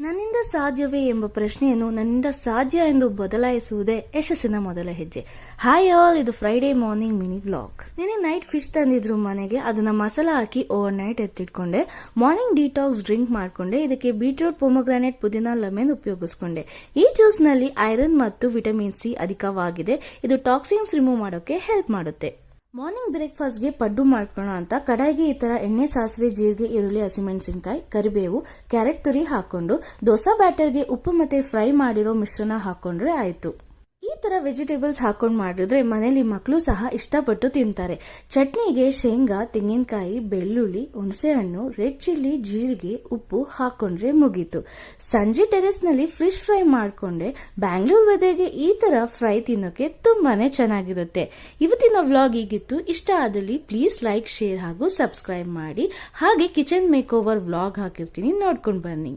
ನನ್ನಿಂದ ಸಾಧ್ಯವೇ ಎಂಬ ಪ್ರಶ್ನೆಯನ್ನು ನನ್ನಿಂದ ಸಾಧ್ಯ ಎಂದು ಬದಲಾಯಿಸುವುದೇ ಯಶಸ್ಸಿನ ಮೊದಲ ಹೆಜ್ಜೆ. ಹಾಯ್ ಆಲ್, ಇದು ಫ್ರೈಡೇ ಮಾರ್ನಿಂಗ್ ಮಿನಿ ವ್ಲಾಗ್. ನಿನ್ನೆ ನೈಟ್ ಫಿಶ್ ತಂದಿದ್ರು ಮನೆಗೆ. ಅದನ್ನ ಮಸಾಲ ಹಾಕಿ ಓವರ್ ನೈಟ್ ಎತ್ತಿಟ್ಕೊಂಡೆ. ಮಾರ್ನಿಂಗ್ ಡಿಟಾಕ್ಸ್ ಡ್ರಿಂಕ್ ಮಾಡ್ಕೊಂಡೆ. ಇದಕ್ಕೆ ಬೀಟ್ರೂಟ್, ಪೊಮೊಗ್ರಾನೇಟ್, ಪುದೀನ, ಲೆಮನ್ ಉಪಯೋಗಿಸ್ಕೊಂಡೆ. ಈ ಜ್ಯೂಸ್ ನಲ್ಲಿ ಐರನ್ ಮತ್ತು ವಿಟಮಿನ್ ಸಿ ಅಧಿಕವಾಗಿದೆ. ಇದು ಟಾಕ್ಸಿನ್ಸ್ ರಿಮೂವ್ ಮಾಡೋಕೆ ಹೆಲ್ಪ್ ಮಾಡುತ್ತೆ. ಮಾರ್ನಿಂಗ್ ಬ್ರೇಕ್ಫಾಸ್ಟ್ಗೆ ಪಡ್ಡು ಮಾಡ್ಕೊಳ್ಳೋ ಅಂತ ಕಡಾಯಿಗೆ ಈ ತರ ಎಣ್ಣೆ, ಸಾಸಿವೆ, ಜೀರಿಗೆ, ಈರುಳ್ಳಿ, ಹಸಿಮೆಣಸಿನಕಾಯಿ, ಕರಿಬೇವು, ಕ್ಯಾರೆಟ್ ತುರಿ ಹಾಕೊಂಡು ದೋಸಾ ಬ್ಯಾಟರ್ಗೆ ಉಪ್ಪು ಮತ್ತೆ ಫ್ರೈ ಮಾಡಿರೋ ಮಿಶ್ರಣ ಹಾಕೊಂಡ್ರೆ ಆಯ್ತು. ಈ ತರ ವೆಜಿಟೇಬಲ್ಸ್ ಹಾಕೊಂಡು ಮಾಡಿದ್ರೆ ಮನೇಲಿ ಮಕ್ಕಳು ಸಹ ಇಷ್ಟಪಟ್ಟು ತಿಂತಾರೆ. ಚಟ್ನಿಗೆ ಶೇಂಗಾ, ತೆಂಗಿನಕಾಯಿ, ಬೆಳ್ಳುಳ್ಳಿ, ಹುಣಸೆಹಣ್ಣು, ರೆಡ್ ಚಿಲ್ಲಿ, ಜೀರಿಗೆ, ಉಪ್ಪು ಹಾಕೊಂಡ್ರೆ ಮುಗೀತು. ಸಂಜೆ ಟೆರೆಸ್ ನಲ್ಲಿ ಫಿಶ್ ಫ್ರೈ ಮಾಡ್ಕೊಂಡೆ. ಬ್ಯಾಂಗ್ಳೂರ್ ವೆದರ್ಗೆ ಈ ತರ ಫ್ರೈ ತಿನ್ನೋಕೆ ತುಂಬಾನೇ ಚೆನ್ನಾಗಿರುತ್ತೆ. ಇವತ್ತಿನ ವ್ಲಾಗ್ ಹೀಗಿತ್ತು. ಇಷ್ಟ ಆದಲ್ಲಿ ಪ್ಲೀಸ್ ಲೈಕ್, ಶೇರ್ ಹಾಗೂ ಸಬ್ಸ್ಕ್ರೈಬ್ ಮಾಡಿ. ಹಾಗೆ ಕಿಚನ್ ಮೇಕ್ ಓವರ್ ವ್ಲಾಗ್ ಹಾಕಿರ್ತೀನಿ, ನೋಡ್ಕೊಂಡು ಬನ್ನಿ.